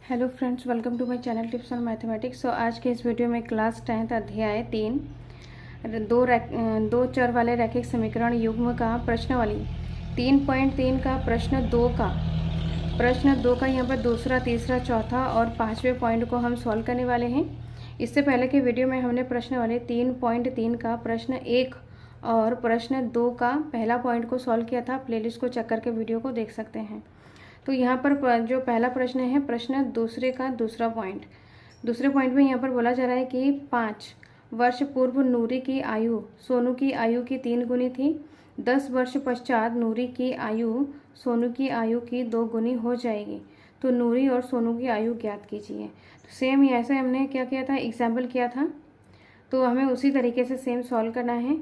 Hello friends, welcome to my channel tips on mathematics. So आज के इस video में क्लास 10th अध्याय 3 दो चर वाले रैखिक समीकरण युग्म का प्रश्नावली 3.3 का प्रश्न दो का यहाँ पर दूसरा, तीसरा, चौथा और पाँचवें पॉइंट को हम सॉल्व करने वाले हैं। इससे पहले के वीडियो में हमने प्रश्नावली 3.3 का प्रश्न 1 और प्रश्न 2 का पहला पॉइंट को सॉल्व किया था। प्लेलिस्ट को चेक करके वीडियो को देख सकते हैं। तो यहाँ पर जो पहला प्रश्न है, प्रश्न दूसरे का दूसरे पॉइंट में यहाँ पर बोला जा रहा है कि 5 वर्ष पूर्व नूरी की आयु सोनू की आयु की 3 गुनी थी। 10 वर्ष पश्चात नूरी की आयु सोनू की आयु की 2 गुनी हो जाएगी। तो नूरी और सोनू की आयु ज्ञात कीजिए। तो सेम ऐसे हमने क्या किया था, एग्जाम्पल किया था, तो हमें उसी तरीके से सेम सॉल्व करना है।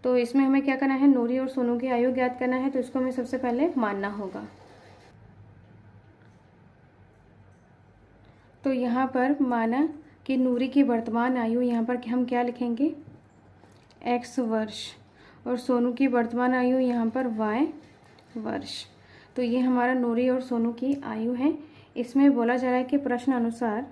तो इसमें हमें क्या करना है, नूरी और सोनू की आयु ज्ञात करना है। तो इसको हमें सबसे पहले मानना होगा। तो यहाँ पर माना कि नूरी की वर्तमान आयु, यहाँ पर हम क्या लिखेंगे, x वर्ष, और सोनू की वर्तमान आयु यहाँ पर y वर्ष। तो ये हमारा नूरी और सोनू की आयु है। इसमें बोला जा रहा है कि प्रश्नानुसार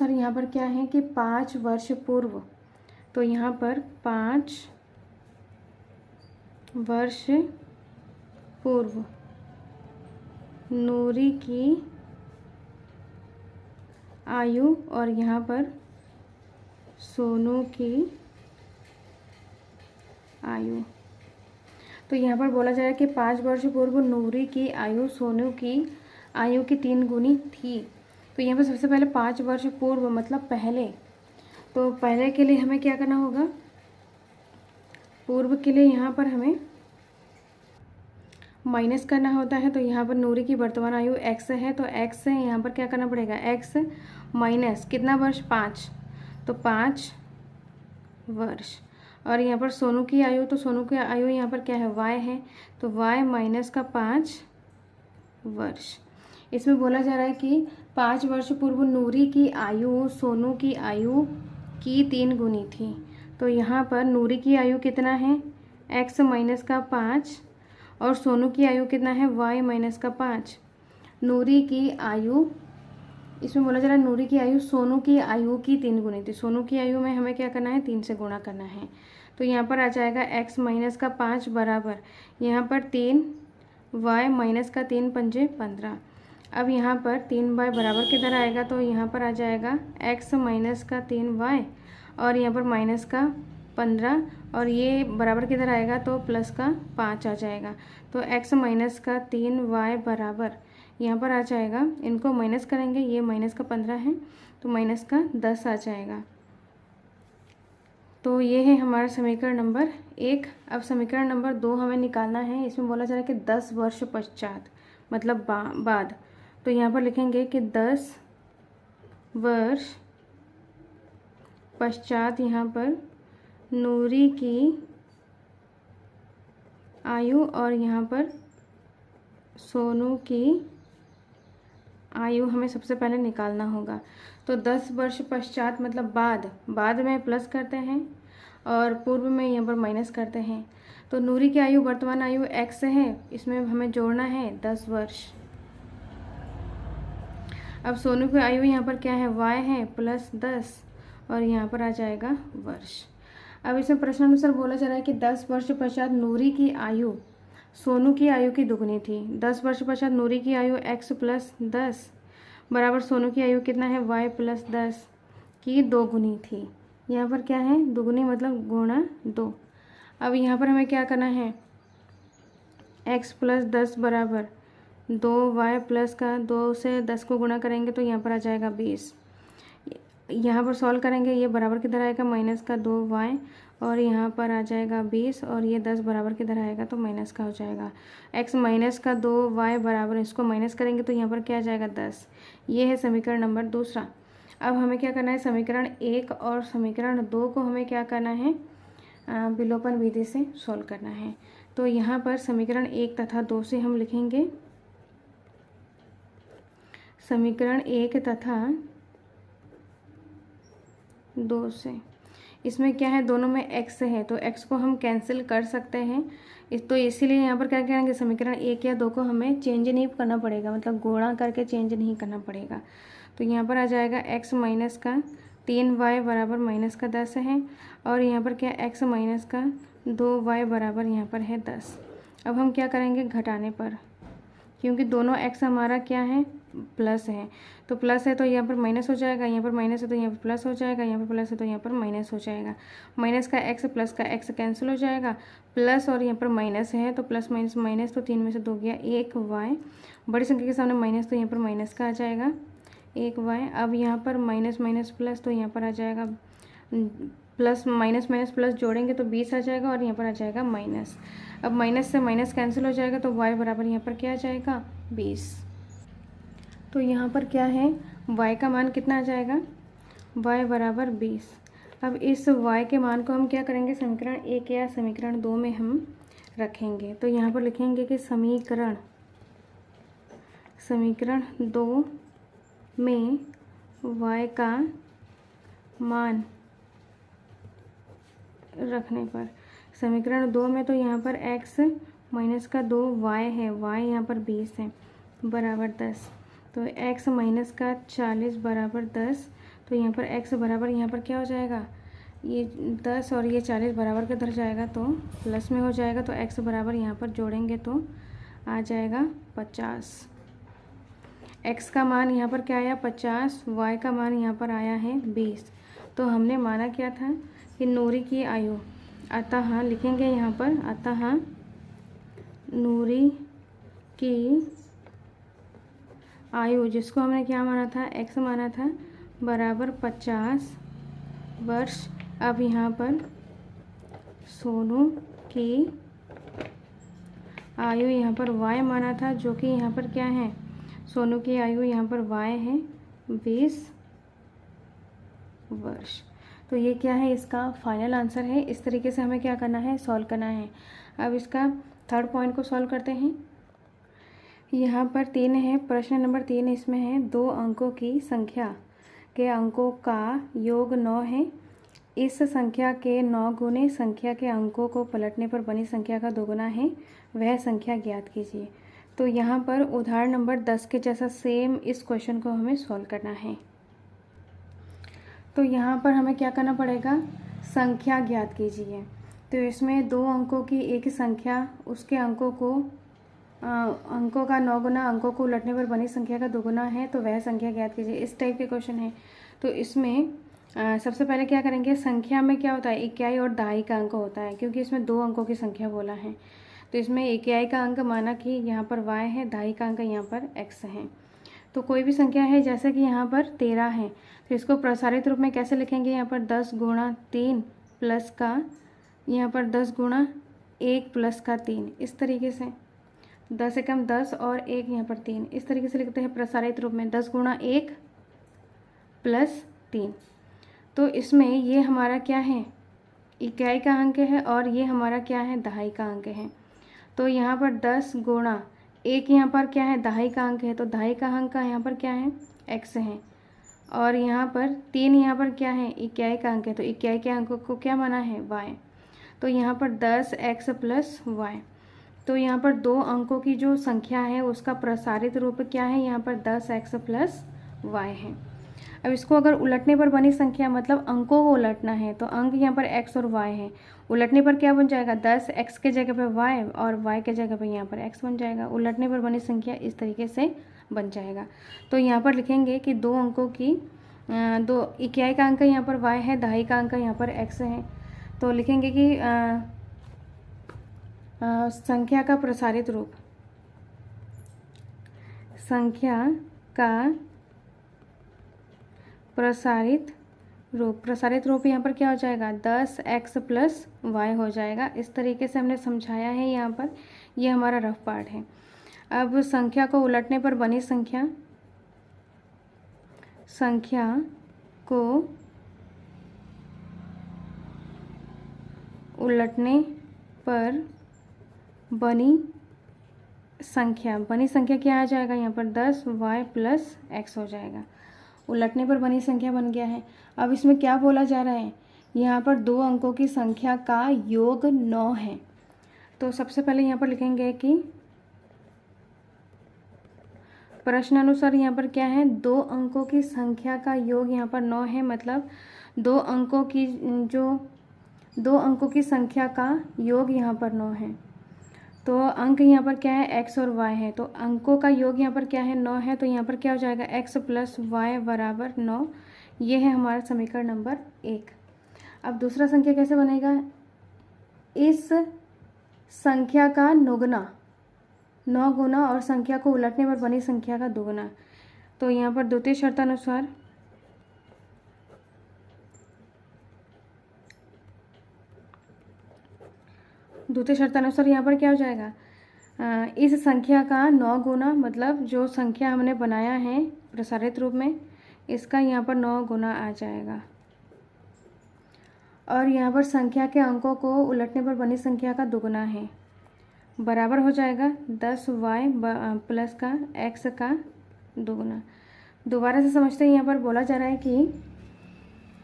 यहाँ पर क्या है कि 5 वर्ष पूर्व, तो यहाँ पर 5 वर्ष पूर्व नूरी की आयु और यहाँ पर सोनू की आयु। तो यहाँ पर बोला जा रहा है कि 5 वर्ष पूर्व नूरी की आयु सोनू की आयु की 3 गुनी थी। तो यहाँ पर सबसे पहले 5 वर्ष पूर्व मतलब पहले, तो पहले के लिए हमें क्या करना होगा, पूर्व के लिए यहाँ पर हमें माइनस करना होता है। तो यहाँ पर नूरी की वर्तमान आयु x है, तो x से यहाँ पर क्या करना पड़ेगा, x माइनस कितना वर्ष, 5, तो 5 वर्ष। और यहाँ पर सोनू की आयु, तो सोनू की आयु यहाँ पर क्या है, y है, तो y माइनस का 5 वर्ष। इसमें बोला जा रहा है कि 5 वर्ष पूर्व नूरी की आयु सोनू की आयु की 3 गुनी थी। तो यहाँ पर नूरी की आयु कितना है, x माइनस का 5, और सोनू की आयु कितना है, y माइनस का 5। नूरी की आयु, इसमें बोला जा रहा है नूरी की आयु सोनू की आयु की 3 गुनी थी। सोनू की आयु में हमें क्या करना है, 3 से गुणा करना है। तो यहाँ पर आ जाएगा x माइनस का 5 बराबर यहाँ पर 3, y माइनस का 3 पंजे 15। अब यहाँ पर 3y बराबर किधर आएगा, तो यहाँ पर आ जाएगा x माइनस का 3y और यहाँ पर माइनस का 15, और ये बराबर किधर आएगा, तो प्लस का 5 आ जाएगा। तो x माइनस का 3y बराबर यहाँ पर आ जाएगा, इनको माइनस करेंगे, ये माइनस का 15 है तो माइनस का 10 आ जाएगा। तो ये है हमारा समीकरण नंबर 1। अब समीकरण नंबर 2 हमें निकालना है। इसमें बोला जा रहा है कि 10 वर्ष पश्चात मतलब बाद, तो यहाँ पर लिखेंगे कि 10 वर्ष पश्चात यहाँ पर नूरी की आयु और यहाँ पर सोनू की आयु हमें सबसे पहले निकालना होगा। तो 10 वर्ष पश्चात मतलब बाद में प्लस करते हैं और पूर्व में यहाँ पर माइनस करते हैं। तो नूरी की आयु वर्तमान आयु x है, इसमें हमें जोड़ना है 10 वर्ष। अब सोनू की आयु यहाँ पर क्या है, y है प्लस 10, और यहाँ पर आ जाएगा वर्ष। अब इसमें प्रश्नानुसार बोला जा रहा है कि 10 वर्ष पश्चात नूरी की आयु सोनू की आयु की दुगनी थी। 10 वर्ष पश्चात नूरी की आयु x प्लस 10 बराबर सोनू की आयु कितना है, y प्लस 10 की 2 गुनी थी। यहाँ पर क्या है, दुगुनी मतलब गुणा 2। अब यहाँ पर हमें क्या करना है, x प्लस 10 बराबर 2y प्लस का 2 से 10 को गुणा करेंगे तो यहाँ पर आ जाएगा 20। यहाँ पर सॉल्व करेंगे, ये बराबर किधर आएगा, माइनस का 2y, और यहाँ पर आ जाएगा 20, और ये 10 बराबर किधर आएगा, तो माइनस का हो जाएगा। x माइनस का 2y बराबर, इसको माइनस करेंगे तो यहाँ पर क्या आ जाएगा 10। ये है समीकरण नंबर दूसरा। अब हमें क्या करना है, समीकरण 1 और समीकरण 2 को हमें क्या करना है, विलोपन विधि से सॉल्व करना है। तो यहाँ पर समीकरण 1 तथा 2 से हम लिखेंगे, समीकरण 1 तथा 2 से इसमें क्या है, दोनों में x है तो x को हम कैंसिल कर सकते हैं। तो इसीलिए यहाँ पर क्या करेंगे, समीकरण 1 या 2 को हमें चेंज नहीं करना पड़ेगा, मतलब गुणा करके चेंज नहीं करना पड़ेगा। तो यहाँ पर आ जाएगा x माइनस का 3y बराबर माइनस का 10 है, और यहाँ पर क्या x माइनस का 2y बराबर यहाँ पर है 10। अब हम क्या करेंगे, घटाने पर, क्योंकि दोनों x हमारा क्या है, प्लस है, तो प्लस है तो यहाँ पर माइनस हो जाएगा, यहाँ पर माइनस है तो यहाँ पर प्लस हो जाएगा, यहाँ पर प्लस है तो यहाँ पर माइनस हो जाएगा। माइनस का x प्लस का x कैंसिल हो जाएगा, प्लस और यहाँ पर माइनस है तो प्लस माइनस माइनस, तो 3 में से 2 गया 1y, बड़ी संख्या के सामने माइनस तो यहाँ पर माइनस का आ जाएगा 1y। अब यहाँ पर माइनस माइनस प्लस, तो यहाँ पर आ जाएगा प्लस, माइनस माइनस प्लस जोड़ेंगे तो 20 आ जाएगा, और यहाँ पर आ जाएगा माइनस। अब माइनस से माइनस कैंसिल हो जाएगा तो y बराबर यहाँ पर क्या आ जाएगा, 20। तो यहाँ पर क्या है, y का मान कितना आ जाएगा, y बराबर 20। अब इस y के मान को हम क्या करेंगे, समीकरण 1 या समीकरण 2 में हम रखेंगे। तो यहाँ पर लिखेंगे कि समीकरण 2 में y का मान रखने पर, समीकरण 2 में तो यहाँ पर x माइनस का 2y है, y यहाँ पर 20 है, बराबर 10। तो x माइनस का 40 बराबर 10, तो यहाँ पर x बराबर यहाँ पर क्या हो जाएगा, ये 10 और ये 40 बराबर का धर जाएगा तो प्लस में हो जाएगा, तो x बराबर यहाँ पर जोड़ेंगे तो आ जाएगा 50। x का मान यहाँ पर क्या आया, 50, y का मान यहाँ पर आया है 20। तो हमने माना क्या था कि नूरी की आयु, अतः लिखेंगे यहाँ पर, अतः नूरी की आयु, जिसको हमने क्या माना था, x माना था, बराबर 50 वर्ष। अब यहाँ पर सोनू की आयु यहाँ पर y माना था, जो कि यहाँ पर क्या है, सोनू की आयु यहाँ पर y है 20 वर्ष। तो ये क्या है, इसका फाइनल आंसर है। इस तरीके से हमें क्या करना है, सॉल्व करना है। अब इसका थर्ड पॉइंट को सॉल्व करते हैं। यहाँ पर 3 है, प्रश्न नंबर 3 इसमें है, 2 अंकों की संख्या के अंकों का योग 9 है। इस संख्या के 9 गुने संख्या के अंकों को पलटने पर बनी संख्या का 2 गुना है, वह संख्या ज्ञात कीजिए। तो यहाँ पर उदाहरण नंबर 10 के जैसा सेम इस क्वेश्चन को हमें सॉल्व करना है। तो यहाँ पर हमें क्या करना पड़ेगा, संख्या ज्ञात कीजिए। तो इसमें 2 अंकों की एक संख्या, उसके अंकों का 9 गुना अंकों को उलटने पर बनी संख्या का 2 गुना है, तो वह संख्या ज्ञात कीजिए। इस टाइप के क्वेश्चन है। तो इसमें सबसे पहले क्या करेंगे, संख्या में क्या होता है, इकाई और दहाई का अंक होता है, क्योंकि इसमें 2 अंकों की संख्या बोला है। तो इसमें इकाई का अंक माना कि यहाँ पर y है, दहाई का अंक यहाँ पर x है। तो कोई भी संख्या है, जैसे कि यहाँ पर 13 है, तो इसको प्रसारित रूप में कैसे लिखेंगे, यहाँ पर 10 गुणा 3 प्लस का, यहाँ पर 10 गुणा 1 प्लस का 3, इस तरीके से 10 एकम 10 और 1 यहाँ पर 3, इस तरीके से लिखते हैं प्रसारित रूप में 10 गुणा 1 प्लस 3। तो इसमें ये हमारा क्या है, इकाई का अंक है, और ये हमारा क्या है, दहाई का अंक है। तो यहाँ पर 10 गुणा 1 यहाँ पर क्या है, दहाई का अंक है, तो दहाई का अंक का यहाँ पर क्या है, x है, और यहाँ पर 3 यहाँ पर क्या है, इकाई का अंक है, तो इकाई के अंक को क्या माना है, y। तो यहाँ पर 10x प्लस y। तो यहाँ पर 2 अंकों की जो संख्या है उसका प्रसारित रूप क्या है, यहाँ पर 10x प्लस y है। अब इसको अगर उलटने पर बनी संख्या, मतलब अंकों को उलटना है, तो अंक यहाँ पर x और y है, उलटने पर क्या बन जाएगा, 10 x के जगह पे y और y के जगह पे यहाँ पर x बन जाएगा। उलटने पर बनी संख्या इस तरीके से बन जाएगा। तो यहाँ पर लिखेंगे कि 2 अंकों की 2 इकाई का अंक यहाँ पर y है, दहाई का अंक यहाँ पर x है। तो लिखेंगे कि संख्या का प्रसारित रूप, संख्या का प्रसारित रूप यहाँ पर क्या हो जाएगा, 10x प्लस y हो जाएगा। इस तरीके से हमने समझाया है यहाँ पर, ये हमारा रफ पार्ट है। अब संख्या को उलटने पर बनी संख्या को उलटने पर बनी संख्या क्या आ जाएगा, यहाँ पर 10y प्लस x हो जाएगा। उलटने पर बनी संख्या बन गया है। अब इसमें क्या बोला जा रहा है यहाँ पर 2 अंकों की संख्या का योग 9 है। तो सबसे पहले यहाँ पर लिखेंगे कि प्रश्न अनुसार यहाँ पर क्या है, 2 अंकों की संख्या का योग यहाँ पर 9 है, मतलब 2 अंकों की संख्या का योग यहाँ पर 9 है। तो अंक यहाँ पर क्या है, x और y है, तो अंकों का योग यहाँ पर क्या है, 9 है। तो यहाँ पर क्या हो जाएगा, x प्लस वाई बराबर 9। ये है हमारा समीकरण नंबर 1। अब दूसरा संख्या कैसे बनेगा, इस संख्या का 9 गुना और संख्या को उलटने पर बनी संख्या का 2 गुना। तो यहाँ पर द्वितीय शर्तानुसार यहाँ पर क्या हो जाएगा, इस संख्या का 9 गुना, मतलब जो संख्या हमने बनाया है प्रसारित रूप में, इसका यहाँ पर 9 गुना आ जाएगा। और यहाँ पर संख्या के अंकों को उलटने पर बनी संख्या का 2 गुना है, बराबर हो जाएगा 10y प्लस का x का 2 गुना। दोबारा से समझते हैं, यहाँ पर बोला जा रहा है कि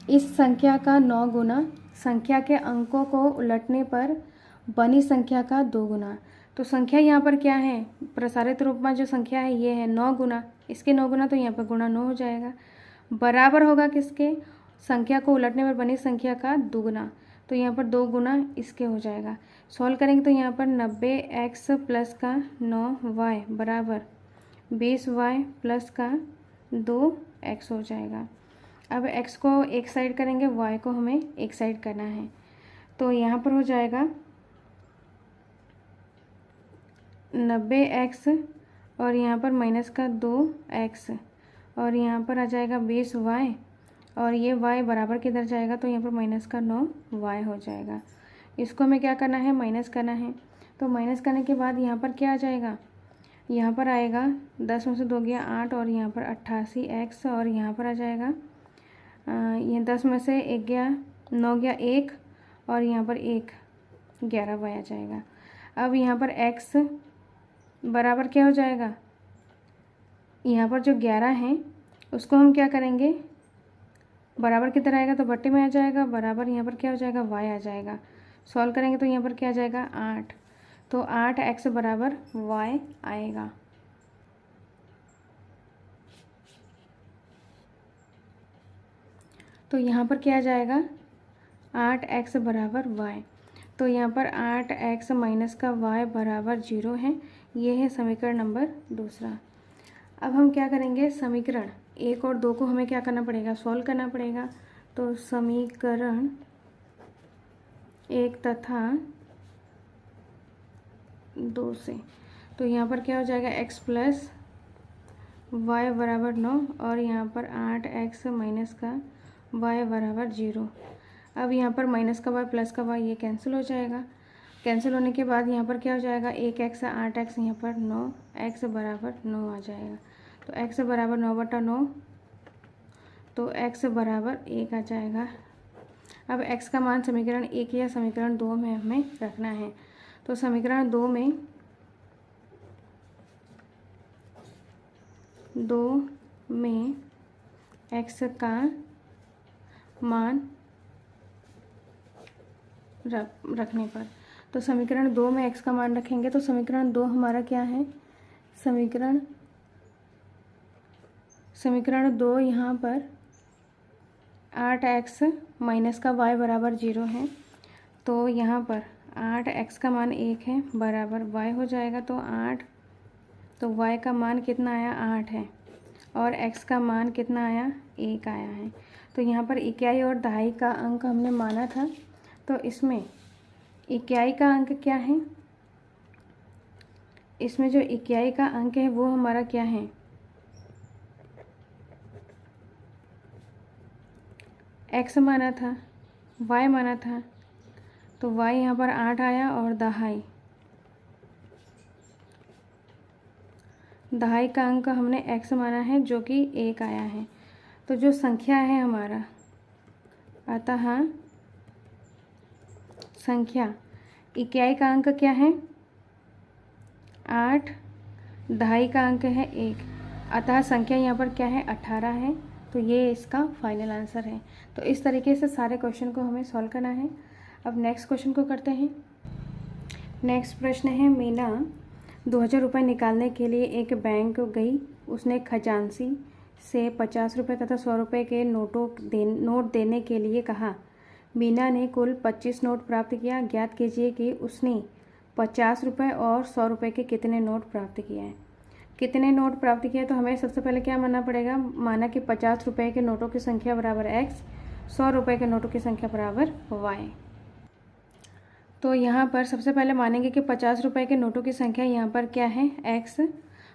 इस संख्या का 9 गुना संख्या के अंकों को उलटने पर बनी संख्या का 2 गुना। तो संख्या यहाँ पर क्या है, प्रसारित रूप में जो संख्या है ये है 9 गुना, इसके 9 गुना, तो यहाँ पर गुणा 9 हो जाएगा, बराबर होगा किसके, संख्या को उलटने पर बनी संख्या का 2 गुना। तो यहाँ पर 2 गुना इसके हो जाएगा। सॉल्व करेंगे तो यहाँ पर 90x प्लस का 9y बराबर 20y प्लस का 2x हो जाएगा। अब x को एक साइड करेंगे, y को हमें एक साइड करना है। तो यहाँ पर हो जाएगा 90x और यहाँ पर माइनस का 2x और यहाँ पर आ जाएगा 20y और ये y बराबर किधर जाएगा, तो यहाँ पर माइनस का 9y हो जाएगा। इसको हमें क्या करना है, माइनस करना है। तो माइनस करने के बाद यहाँ पर क्या आ जाएगा, यहाँ पर आएगा 10 में से 2 गया 8 और यहाँ पर 88x और यहाँ पर आ जाएगा ये 10 में से 1 गया 9 गया 1 और यहाँ पर 1 11y आ जाएगा। अब यहाँ पर x बराबर क्या हो जाएगा, यहाँ पर जो 11 है उसको हम क्या करेंगे, बराबर किधर आएगा, तो बट्टे में आ जाएगा, बराबर यहाँ पर क्या हो जाएगा, y आ जाएगा। सॉल्व करेंगे तो यहाँ पर क्या आ जाएगा 8, तो 8x बराबर y आएगा। तो यहाँ पर क्या आ जाएगा 8x बराबर y। तो यहाँ पर 8x माइनस का y बराबर 0 है। ये है समीकरण नंबर 2। अब हम क्या करेंगे, समीकरण 1 और 2 को हमें क्या करना पड़ेगा, सॉल्व करना पड़ेगा। तो समीकरण 1 तथा 2 से, तो यहाँ पर क्या हो जाएगा x प्लस वाई बराबर 9 और यहाँ पर 8x माइनस का y बराबर 0। अब यहाँ पर माइनस का y प्लस का y ये कैंसिल हो जाएगा। कैंसिल होने के बाद यहाँ पर क्या हो जाएगा, 1x 8x, यहाँ पर 9x बराबर 9 आ जाएगा। तो x बराबर 9/9, तो x बराबर 1 आ जाएगा। अब x का मान समीकरण 1 या समीकरण 2 में हमें रखना है। तो समीकरण 2 में x का मान रखने पर, तो समीकरण 2 में x का मान रखेंगे तो समीकरण 2 हमारा क्या है, समीकरण 2 यहाँ पर 8x माइनस का y बराबर 0 है। तो यहाँ पर 8x का मान 1 है बराबर y हो जाएगा। तो 8, तो y का मान कितना आया 8 है और x का मान कितना आया 1 आया है। तो यहाँ पर इकाई और दहाई का अंक हमने माना था, तो इसमें इकाई का अंक क्या है, इसमें जो इकाई का अंक है वो हमारा क्या है, x माना था, y माना था, तो y यहाँ पर 8 आया और दहाई का अंक हमने x माना है जो कि 1 आया है। तो जो संख्या है हमारा, अतः संख्या इकाई का अंक क्या है 8, दहाई का अंक है 1, अतः संख्या यहाँ पर क्या है 18 है। तो ये इसका फाइनल आंसर है। तो इस तरीके से सारे क्वेश्चन को हमें सॉल्व करना है। अब नेक्स्ट क्वेश्चन को करते हैं। नेक्स्ट प्रश्न है, मीना 2000 रुपये निकालने के लिए एक बैंक गई। उसने खजांची से 50 रुपये तथा 100 रुपये के नोट देने के लिए कहा। मीना ने कुल 25 नोट प्राप्त किया। ज्ञात कीजिए कि उसने 50 रुपये और 100 रुपये के कितने नोट प्राप्त किए हैं। कितने नोट प्राप्त किए, तो हमें सबसे पहले क्या मानना पड़ेगा, माना कि 50 रुपये के नोटों की संख्या बराबर x, 100 रुपये के नोटों की संख्या बराबर y। तो यहाँ पर सबसे पहले मानेंगे कि 50 रुपये के नोटों की संख्या यहाँ पर क्या है x,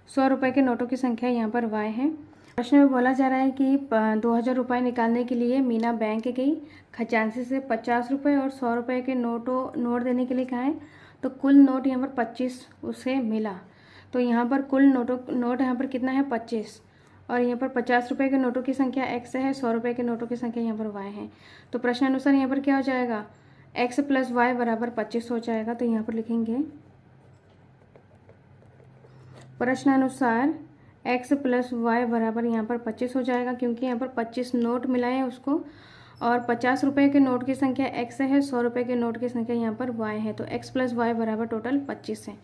100 रुपये के नोटों की संख्या यहाँ पर y है। प्रश्न में बोला जा रहा है कि 2000 रुपये निकालने के लिए मीना बैंक गई। खजांची से 50 रुपये और 100 रुपये के नोट देने के लिए कहा है। तो कुल नोट यहाँ पर 25 उसे मिला। तो यहाँ पर कुल नोट यहाँ पर कितना है 25, और यहाँ पर 50 रुपये के नोटों की संख्या x है, 100 रुपये के नोटों की संख्या यहाँ पर y है। तो प्रश्नानुसार यहाँ पर क्या हो जाएगा, x + y बराबर 25 हो जाएगा। तो यहाँ पर लिखेंगे प्रश्नानुसार x + y बराबर यहाँ पर 25 हो जाएगा, क्योंकि यहाँ पर 25 नोट मिला है उसको, और 50 रुपये के नोट की संख्या x है, 100 रुपये के नोट की संख्या यहाँ पर y है। तो x + y बराबर टोटल 25 है।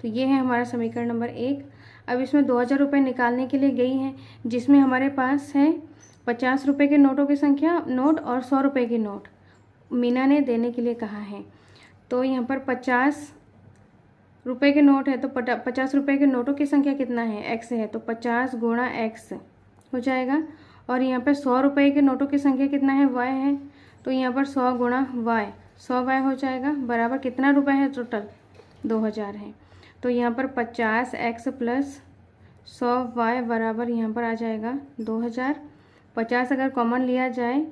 तो ये है हमारा समीकरण नंबर 1। अब इसमें 2000 रुपये निकालने के लिए गई है, जिसमें हमारे पास है 50 रुपये के नोटों की संख्या नोट और 100 रुपये के नोट मीना ने देने के लिए कहा है। तो यहाँ पर 50 रुपये के नोट है, तो 50 रुपये के नोटों की संख्या कितना है x है, तो 50 गुणा x हो जाएगा। और यहाँ पर 100 रुपये के नोटों की संख्या कितना है y है, तो यहाँ पर 100 गुणा y, 100 y हो जाएगा, बराबर कितना रुपये है टोटल 2000 है। तो यहाँ पर 50x + 100y बराबर यहाँ पर आ जाएगा 2000। 50 अगर कॉमन लिया जाए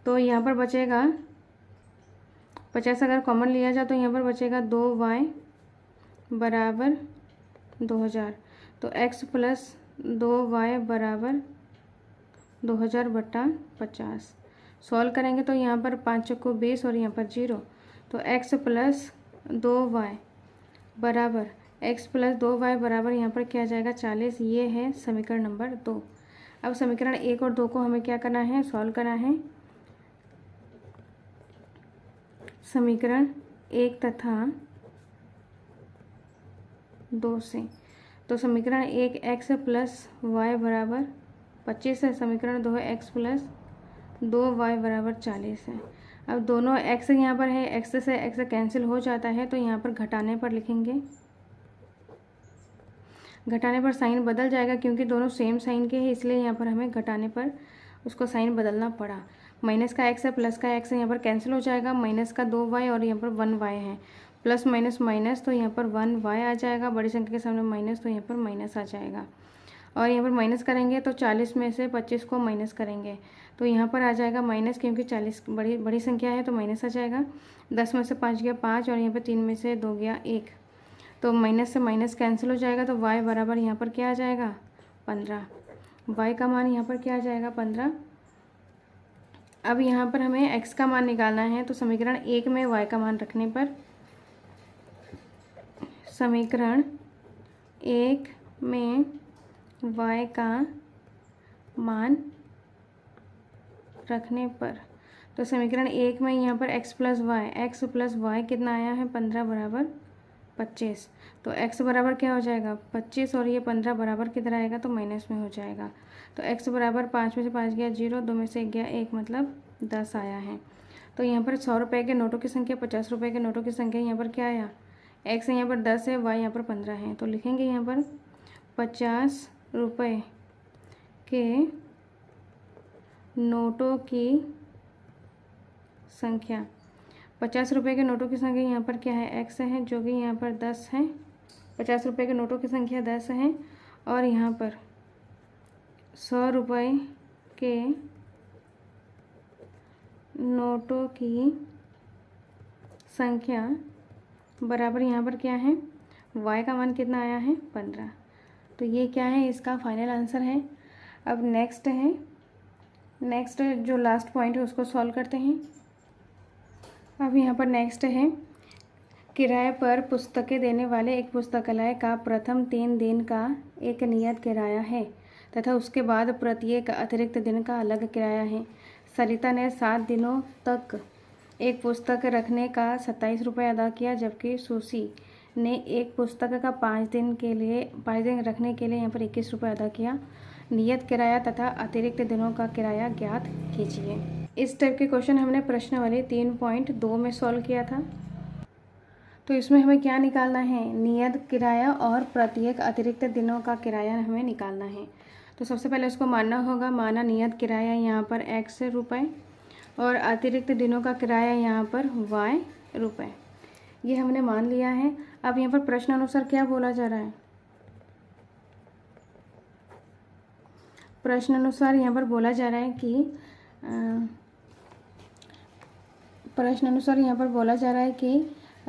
तो यहाँ पर बचेगा 50 अगर कॉमन लिया जाए तो यहाँ पर बचेगा 2y बराबर 2000। तो x + 2y बराबर 2000/50। सॉल्व करेंगे तो यहाँ पर 5 × 20 और यहाँ पर 0। तो x + 2y बराबर यहाँ पर क्या आ जाएगा 40। ये है समीकरण नंबर 2। अब समीकरण 1 और 2 को हमें क्या करना है, सॉल्व करना है। समीकरण 1 तथा 2 से, तो समीकरण 1 x + y बराबर 25 है, समीकरण 2 है x + 2y बराबर 40 है। अब दोनों x यहाँ पर है, x से x कैंसिल हो जाता है, तो यहाँ पर घटाने पर लिखेंगे। घटाने पर साइन बदल जाएगा, क्योंकि दोनों सेम साइन के हैं, इसलिए यहाँ पर हमें घटाने पर उसको साइन बदलना पड़ा। माइनस का x है, प्लस का x यहाँ पर कैंसिल हो जाएगा, माइनस का 2y और यहाँ पर 1y है, प्लस माइनस माइनस, तो यहाँ पर 1y आ जाएगा, बड़ी संख्या के सामने माइनस, तो यहाँ पर माइनस आ जाएगा। और यहाँ पर माइनस करेंगे तो 40 में से 25 को माइनस करेंगे तो यहाँ पर आ जाएगा माइनस, क्योंकि 40 बड़ी संख्या है तो माइनस आ जाएगा। 10 में से 5 गया 5 और यहाँ पर 3 में से 2 गया 1, तो माइनस से माइनस कैंसिल हो जाएगा। तो y बराबर यहाँ पर क्या आ जाएगा 15। y का मान यहाँ पर क्या आ जाएगा 15। अब यहाँ पर हमें x का मान निकालना है, तो समीकरण 1 में y का मान रखने पर, समीकरण 1 में y का मान रखने पर, तो समीकरण 1 में यहाँ पर x + y कितना आया है 15 बराबर 25। तो x बराबर क्या हो जाएगा 25 और ये 15 बराबर किधर आएगा, तो माइनस में हो जाएगा। तो x बराबर 5 में से 5 गया 0, 2 में से 1 गया 1, मतलब 10 आया है। तो यहाँ पर 100 रुपये के नोटों की संख्या, 50 रुपये के नोटों की संख्या यहाँ पर क्या आया, x यहाँ पर 10 है, y यहाँ पर 15 है। तो लिखेंगे यहाँ पर 50 रुपये के नोटों की संख्या, 50 रुपये के नोटों की संख्या यहाँ पर क्या है x है, जो कि यहाँ पर 10 है। 50 रुपये के नोटों की संख्या 10 है, और यहाँ पर 100 रुपये के नोटों की संख्या बराबर यहाँ पर क्या है, y का मान कितना आया है 15। तो ये क्या है, इसका फाइनल आंसर है। अब नेक्स्ट जो लास्ट पॉइंट है उसको सॉल्व करते हैं। अब यहाँ पर नेक्स्ट है, किराए पर पुस्तकें देने वाले एक पुस्तकालय का प्रथम 3 दिन का एक नियत किराया है तथा उसके बाद प्रत्येक अतिरिक्त दिन का अलग किराया है। सरिता ने 7 दिनों तक एक पुस्तक रखने का 27 रुपये अदा किया, जबकि सुशी ने एक पुस्तक का 5 दिन रखने के लिए यहाँ पर 21 रुपये अदा किया। नियत किराया तथा अतिरिक्त दिनों का किराया ज्ञात कीजिए। इस टाइप के क्वेश्चन हमने प्रश्नावली 3.2 में सॉल्व किया था। तो इसमें हमें क्या निकालना है, नियत किराया और प्रत्येक अतिरिक्त दिनों का किराया हमें निकालना है। तो सबसे पहले उसको मानना होगा, माना नियत किराया यहाँ पर x रुपये और अतिरिक्त दिनों का किराया यहाँ पर y रुपये, ये हमने मान लिया है। अब यहाँ पर प्रश्न अनुसार क्या बोला जा रहा है, प्रश्न अनुसार यहाँ पर बोला जा रहा है कि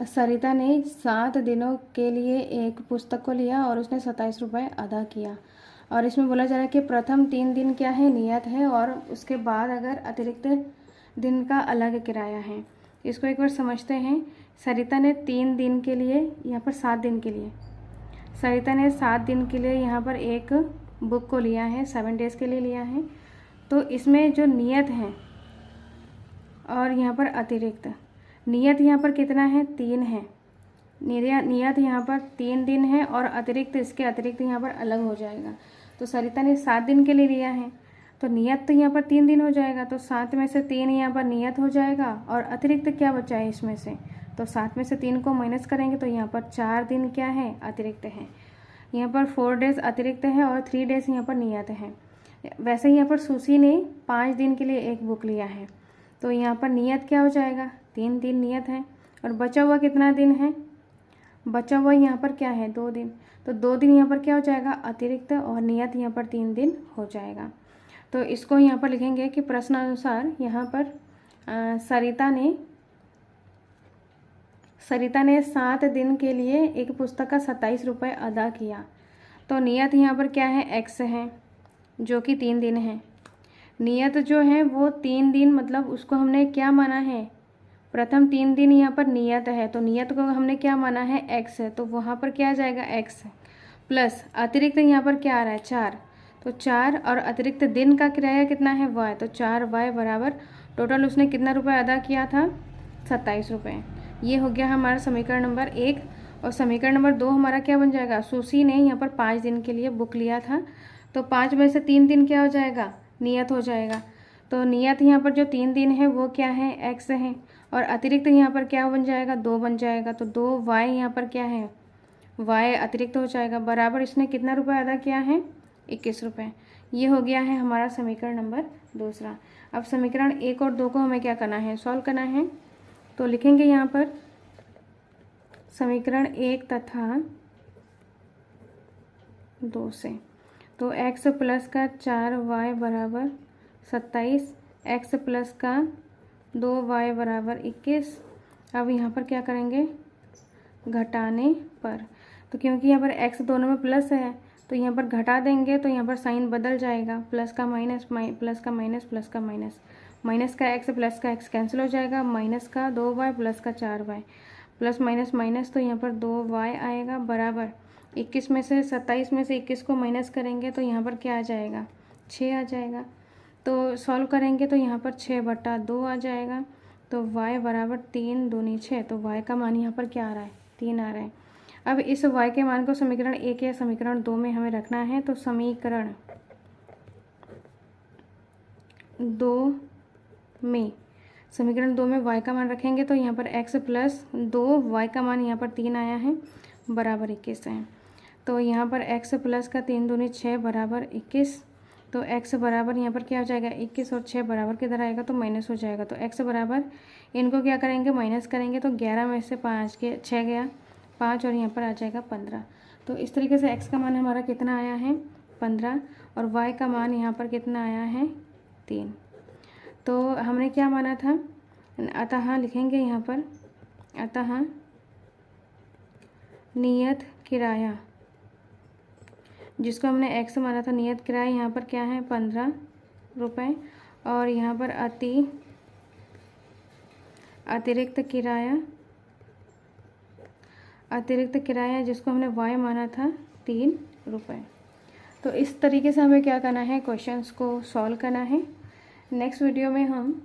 सरिता ने 7 दिनों के लिए एक पुस्तक को लिया और उसने 27 रुपये अदा किया। और इसमें बोला जा रहा है कि प्रथम 3 दिन क्या है, नियत है, और उसके बाद अगर अतिरिक्त दिन का अलग किराया है। इसको एक बार समझते हैं। सरिता ने 3 दिन के लिए, यहाँ पर 7 दिन के लिए, सरिता ने 7 दिन के लिए यहाँ पर एक बुक को लिया है, 7 डेज़ के लिए लिया है। तो इसमें जो नियत है और यहाँ पर अतिरिक्त, नियत यहाँ पर कितना है, 3 है। नियत यहाँ पर 3 दिन है और अतिरिक्त, इसके अतिरिक्त यहाँ पर अलग हो जाएगा। तो सरिता ने 7 दिन के लिए लिया है, तो नियत तो यहाँ पर 3 दिन हो जाएगा, तो 7 में से 3 यहाँ पर नियत हो जाएगा और अतिरिक्त क्या बचा है इसमें से, तो 7 में से 3 को माइनस करेंगे तो यहाँ पर 4 दिन क्या है, अतिरिक्त है। यहाँ पर 4 डेज़ अतिरिक्त है और 3 डेज़ यहाँ पर नियत है। वैसे ही यहाँ पर सुशी ने 5 दिन के लिए एक बुक लिया है, तो यहाँ पर नियत क्या हो जाएगा, 3 दिन नियत है और बचा हुआ कितना दिन है, बचा हुआ यहाँ पर क्या है, 2 दिन। तो 2 दिन यहाँ पर क्या हो जाएगा, अतिरिक्त, और नियत यहाँ पर 3 दिन हो जाएगा। तो इसको यहाँ पर लिखेंगे कि प्रश्नानुसार यहाँ पर सरिता ने 7 दिन के लिए एक पुस्तक का 27 रुपये अदा किया। तो नियत यहाँ पर क्या है, x है, जो कि 3 दिन है। नियत जो है वो 3 दिन, मतलब उसको हमने क्या माना है, प्रथम 3 दिन यहाँ पर नियत है, तो नियत को हमने क्या माना है, x है, तो वहाँ पर क्या आ जाएगा, x प्लस अतिरिक्त यहाँ पर क्या आ रहा है, 4, तो 4 और अतिरिक्त दिन का किराया कितना है, y, तो 4y बराबर टोटल उसने कितना रुपये अदा किया था, 27 रुपये। ये हो गया हमारा समीकरण नंबर 1। और समीकरण नंबर 2 हमारा क्या बन जाएगा, सुशी ने यहाँ पर 5 दिन के लिए बुक लिया था, तो 5 में से 3 दिन क्या हो जाएगा, नियत हो जाएगा। तो नियत यहाँ पर जो 3 दिन है वो क्या है, x है, और अतिरिक्त यहाँ पर क्या बन जाएगा, 2 बन जाएगा, तो 2y यहाँ पर क्या है, y अतिरिक्त हो जाएगा, बराबर इसने कितना रुपये अदा किया है, 21 रुपये। ये हो गया है हमारा समीकरण नंबर 2। अब समीकरण 1 और 2 को हमें क्या करना है, सॉल्व करना है। तो लिखेंगे यहाँ पर समीकरण 1 तथा 2 से, तो x प्लस का 4y बराबर 27, x प्लस का 2y बराबर 21। अब यहाँ पर क्या करेंगे, घटाने पर, तो क्योंकि यहाँ पर x दोनों में प्लस है तो यहाँ पर घटा देंगे, तो यहाँ पर साइन बदल जाएगा, प्लस का माइनस, प्लस का माइनस, प्लस का माइनस, माइनस का x प्लस का x कैंसिल हो जाएगा, माइनस का 2y प्लस का 4y, प्लस माइनस माइनस, तो यहाँ पर 2y आएगा बराबर 21 में से 27 में से 21 को माइनस करेंगे तो यहाँ पर क्या आ जाएगा, 6 आ जाएगा। तो सॉल्व करेंगे तो यहाँ पर 6/2 आ जाएगा, तो y बराबर 3 दूनी 6, तो y का मान यहाँ पर क्या आ रहा है, 3 आ रहा है। अब इस y के मान को समीकरण 1 या समीकरण 2 में हमें रखना है, तो समीकरण 2 में y का मान रखेंगे तो यहाँ पर x प्लस 2y का मान यहाँ पर 3 आया है, बराबर 21 है। तो यहाँ पर x प्लस का 3 दूनी 6 बराबर 21, तो x बराबर यहाँ पर क्या हो जाएगा, 21 और 6 बराबर किधर आएगा, तो माइनस हो जाएगा। तो x बराबर, इनको क्या करेंगे, माइनस करेंगे, तो 11 में से 6 गया 5 और यहाँ पर आ जाएगा 15। तो इस तरीके से x का मान हमारा कितना आया है, 15, और y का मान यहाँ पर कितना आया है, 3। तो हमने क्या माना था, अतः लिखेंगे यहाँ पर, अतः नियत किराया, जिसको हमने x माना था, नियत किराया यहाँ पर क्या है, 15 रुपये, और यहाँ पर अतिरिक्त किराया जिसको हमने y माना था 3 रुपये। तो इस तरीके से हमें क्या करना है, क्वेश्चंस को सॉल्व करना है। नेक्स्ट वीडियो में हम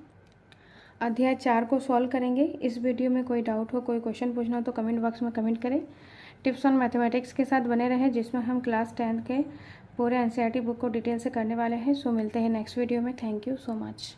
अध्याय 4 को सॉल्व करेंगे। इस वीडियो में कोई डाउट हो, कोई क्वेश्चन पूछना हो तो कमेंट बॉक्स में कमेंट करें। टिप्स ऑन मैथमेटिक्स के साथ बने रहें, जिसमें हम क्लास 10 के पूरे एनसीईआरटी बुक को डिटेल से करने वाले हैं। सो मिलते हैं नेक्स्ट वीडियो में। Thank you so much.